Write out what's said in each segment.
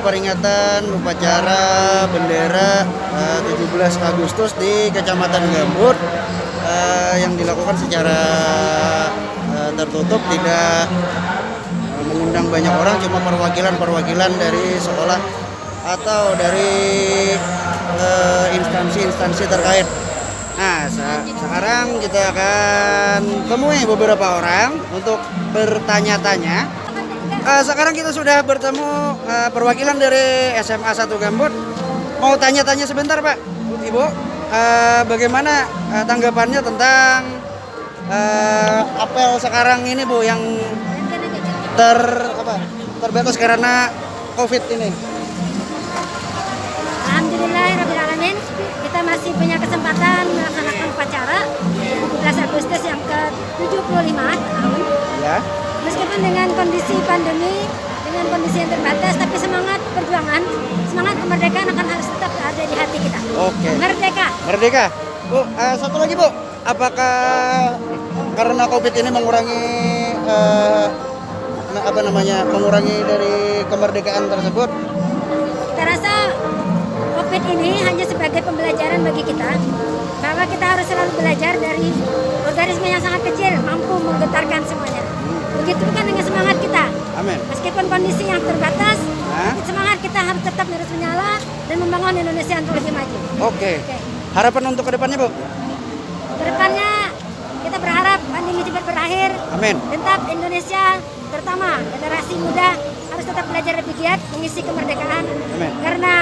peringatan upacara bendera 17 Agustus di Kecamatan Gambut yang dilakukan secara tertutup, tidak mengundang banyak orang, cuma perwakilan dari sekolah atau dari instansi-instansi terkait. Nah, sekarang kita akan temui beberapa orang untuk bertanya-tanya. Sekarang kita sudah bertemu perwakilan dari SMA 1 Gambut. Mau tanya-tanya sebentar, Pak, Ibu. Bagaimana tanggapannya tentang apel sekarang ini, Bu, yang terbatas karena COVID ini? Alhamdulillahirrahmanirrahim, kita masih punya kesempatan melaksanakan upacara 17 Agustus yang ke-75 tahun. Ya. Meskipun dengan kondisi pandemi, dengan kondisi yang terbatas, tapi semangat perjuangan, semangat kemerdekaan akan harus tetap ada di hati kita. Oke. Merdeka. Bu, satu lagi, Bu. Apakah karena COVID ini mengurangi mengurangi dari kemerdekaan tersebut? Kita rasa COVID ini hanya sebagai pembelajaran bagi kita, bahwa kita harus selalu belajar dari organisme yang sangat kecil, mampu menggetarkan semuanya. Begitu kan dengan semangat kita. Amin. Meskipun kondisi yang terbatas, semangat kita harus tetap terus menyala dan membangun Indonesia untuk lebih maju. Oke. Harapan untuk kedepannya, Bu? Kedepannya kita berharap pandemi cepat berakhir. Amin. Tetap Indonesia, terutama generasi muda, harus tetap belajar lebih giat mengisi kemerdekaan. Amin. Karena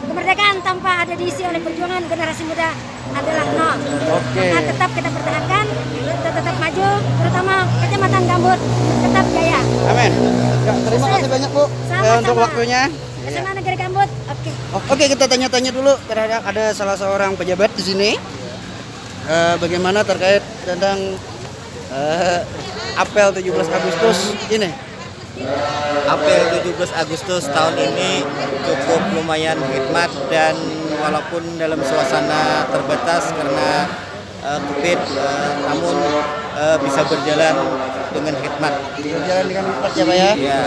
kemerdekaan tanpa ada diisi oleh perjuangan generasi muda adalah nol. Oke. Maka tetap kita pertahankan, kita tetap maju, terutama Kecamatan Gambut tetap jaya. Amin. Ya, terima kasih banyak, Bu, untuk waktunya. SMA Negeri Gambut. Oke, kita tanya-tanya dulu terhadap ada salah seorang pejabat di sini. Bagaimana terkait tentang apel 17 Agustus ini? Apel 17 Agustus tahun ini cukup lumayan hikmat, dan walaupun dalam suasana terbatas karena COVID, namun bisa berjalan dengan hikmat. Berjalan dengan hikmat ya, Pak, ya? Ya.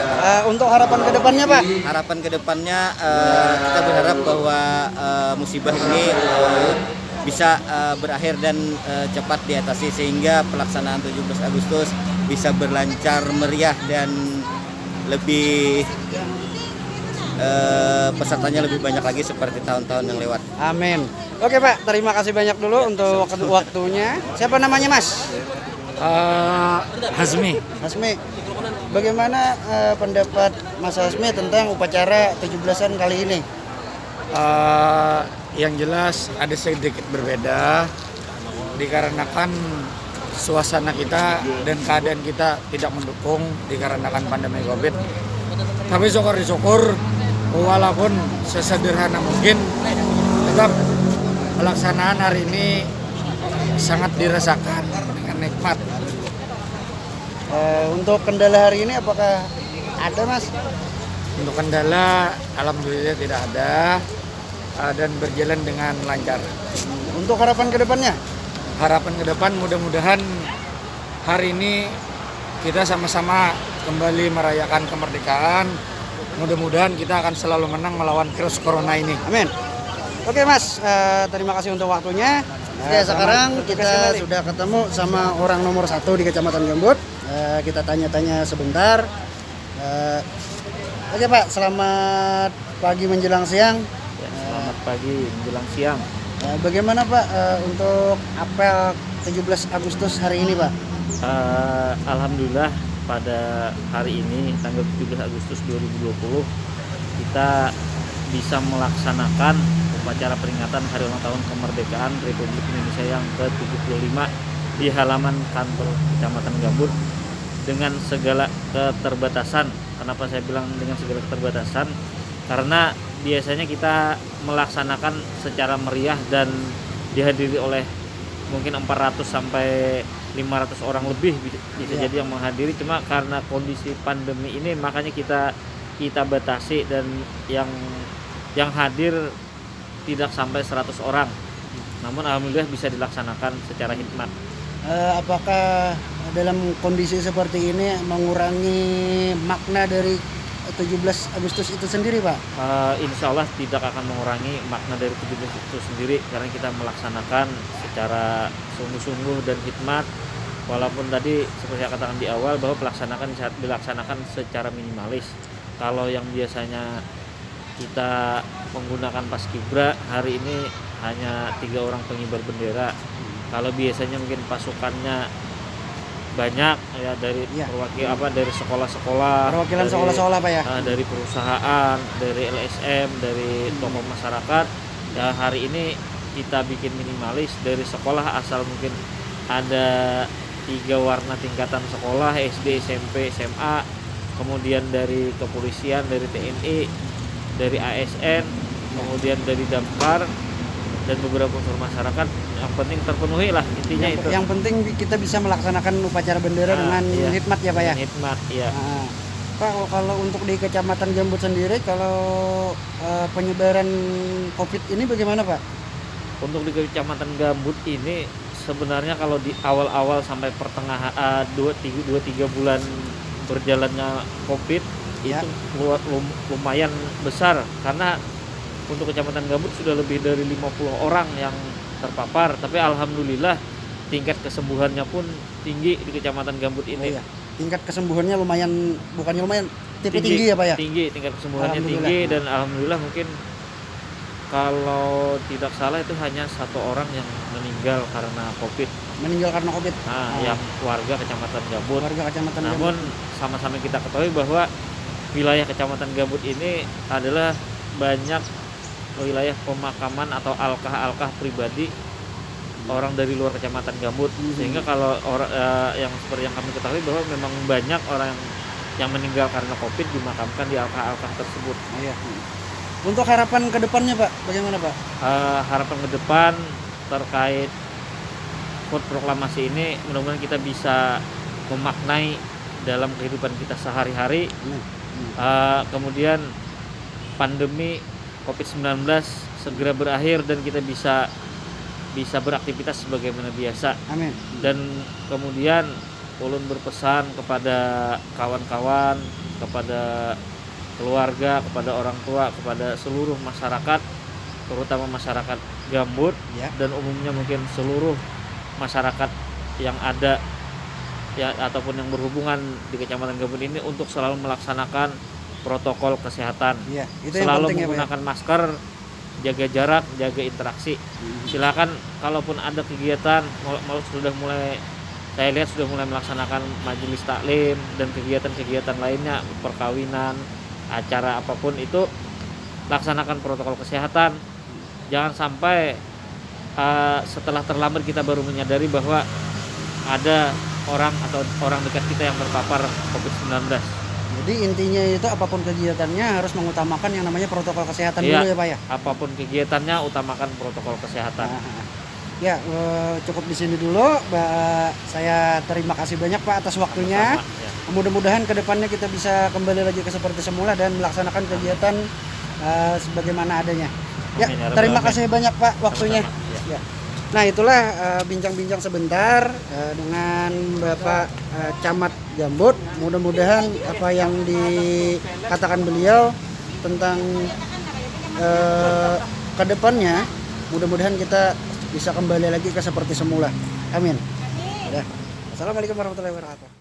Untuk harapan ke depannya, Pak? Harapan kedepannya kita berharap bahwa musibah ini bisa berakhir dan cepat diatasi, sehingga pelaksanaan 17 Agustus bisa berlancar meriah dan lebih pesertanya lebih banyak lagi seperti tahun-tahun yang lewat. Amin. Oke, Pak, terima kasih banyak dulu untuk waktunya. Siapa namanya, Mas? Hasmi. Bagaimana pendapat Mas Hasmi tentang upacara 17-an kali ini? Yang jelas ada sedikit berbeda dikarenakan suasana kita dan keadaan kita tidak mendukung dikarenakan pandemi COVID. Tapi syukur walaupun sesederhana mungkin, tetap pelaksanaan hari ini sangat dirasakan dengan nikmat. Untuk kendala hari ini apakah ada, Mas? Untuk kendala alhamdulillah tidak ada, dan berjalan dengan lancar. Untuk harapan ke depannya? Harapan ke depan mudah-mudahan hari ini kita sama-sama kembali merayakan kemerdekaan. Mudah-mudahan kita akan selalu menang melawan virus corona ini. Amin. Oke, Mas, terima kasih untuk waktunya. Sekarang kita sudah ketemu sama orang nomor 1 di Kecamatan Gambut. Kita tanya-tanya sebentar. Oke, Pak, selamat pagi menjelang siang. Selamat pagi menjelang siang. Bagaimana, Pak, untuk apel 17 Agustus hari ini, Pak? Alhamdulillah pada hari ini tanggal 17 Agustus 2020 kita bisa melaksanakan upacara peringatan Hari Ulang Tahun Kemerdekaan Republik Indonesia yang ke-75 di halaman kantor Kecamatan Gambut dengan segala keterbatasan. Kenapa saya bilang dengan segala keterbatasan? Karena biasanya kita melaksanakan secara meriah dan dihadiri oleh mungkin 400 sampai 500 orang lebih bisa jadi yang menghadiri. Cuma karena kondisi pandemi ini makanya kita batasi, dan yang hadir tidak sampai 100 orang. Namun alhamdulillah bisa dilaksanakan secara hikmat. Apakah dalam kondisi seperti ini mengurangi makna dari 17 Agustus itu sendiri, Pak? Insya Allah tidak akan mengurangi makna dari 17 itu sendiri karena kita melaksanakan secara sungguh-sungguh dan hikmat. Walaupun tadi seperti saya katakan di awal bahwa dilaksanakan secara minimalis. Kalau yang biasanya kita menggunakan paskibra, hari ini hanya 3 orang pengibar bendera. Kalau biasanya mungkin pasukannya banyak ya dari dari sekolah-sekolah, Perwakilan dari sekolah-sekolah, Pak ya? dari perusahaan, dari LSM, dari tokoh masyarakat. Ya hari ini kita bikin minimalis dari sekolah asal mungkin ada 3 warna tingkatan sekolah SD, SMP, SMA, kemudian dari kepolisian, dari TNI, dari ASN, kemudian dari Damkar dan beberapa unsur masyarakat. Yang penting terpenuhi lah intinya itu. Yang penting kita bisa melaksanakan upacara bendera dengan iya. hikmat ya, Pak ya? Dengan hikmat, ya. Nah, Pak, kalau untuk di Kecamatan Gambut sendiri, kalau penyebaran COVID ini bagaimana, Pak? Untuk di Kecamatan Gambut ini sebenarnya kalau di awal-awal sampai pertengahan 2-3 bulan berjalannya COVID Ya. itu lumayan besar karena untuk Kecamatan Gambut sudah lebih dari 50 orang yang terpapar, tapi alhamdulillah tingkat kesembuhannya pun tinggi di Kecamatan Gambut ini. Oh, iya. Tingkat kesembuhannya bukannya lumayan, tinggi ya, Pak ya? Tinggi, tingkat kesembuhannya tinggi dan alhamdulillah mungkin kalau tidak salah itu hanya 1 orang yang meninggal karena COVID. Meninggal karena COVID. Yang warga Kecamatan Gambut. Warga Kecamatan Namun sama-sama kita ketahui bahwa wilayah Kecamatan Gambut ini adalah banyak wilayah pemakaman atau alkah-alkah pribadi orang dari luar Kecamatan Gambut. Sehingga kalau orang yang seperti yang kami ketahui bahwa memang banyak orang yang meninggal karena COVID dimakamkan di alkah-alkah tersebut. Oh, iya. Untuk harapan ke depannya, Pak, bagaimana, Pak? Harapan ke depan terkait HUT proklamasi ini mudah-mudahan kita bisa memaknai dalam kehidupan kita sehari-hari. Kemudian pandemi COVID-19 segera berakhir dan kita bisa beraktivitas sebagaimana biasa. Amin. Dan kemudian ulun berpesan kepada kawan-kawan, kepada keluarga, kepada orang tua, kepada seluruh masyarakat, terutama masyarakat Gambut Ya. dan umumnya mungkin seluruh masyarakat yang ada ya ataupun yang berhubungan di Kecamatan Gambut ini untuk selalu melaksanakan protokol kesehatan. Iya, itu yang Selalu penting ya, Pak ya? menggunakan masker, jaga jarak, jaga interaksi. Silakan kalaupun ada kegiatan saya lihat sudah mulai melaksanakan majelis taklim dan kegiatan-kegiatan lainnya, perkawinan, acara apapun itu laksanakan protokol kesehatan. Jangan sampai setelah terlambat kita baru menyadari bahwa ada orang atau orang dekat kita yang terpapar COVID-19. Jadi intinya itu apapun kegiatannya harus mengutamakan yang namanya protokol kesehatan dulu ya, Pak ya? Apapun kegiatannya utamakan protokol kesehatan. Ya, cukup di sini dulu. Saya terima kasih banyak, Pak, atas waktunya. Sama, ya. Mudah-mudahan kedepannya kita bisa kembali lagi ke seperti semula dan melaksanakan kegiatan sebagaimana adanya. Ya, Amin, ya Rabbal terima Alamin. kasih banyak, Pak, waktunya. Sama-sama, ya. Ya. Nah, itulah bincang-bincang sebentar dengan Bapak Camat Gambut. Mudah-mudahan apa yang dikatakan beliau tentang kedepannya, mudah-mudahan kita bisa kembali lagi ke seperti semula. Amin. Assalamualaikum warahmatullahi wabarakatuh.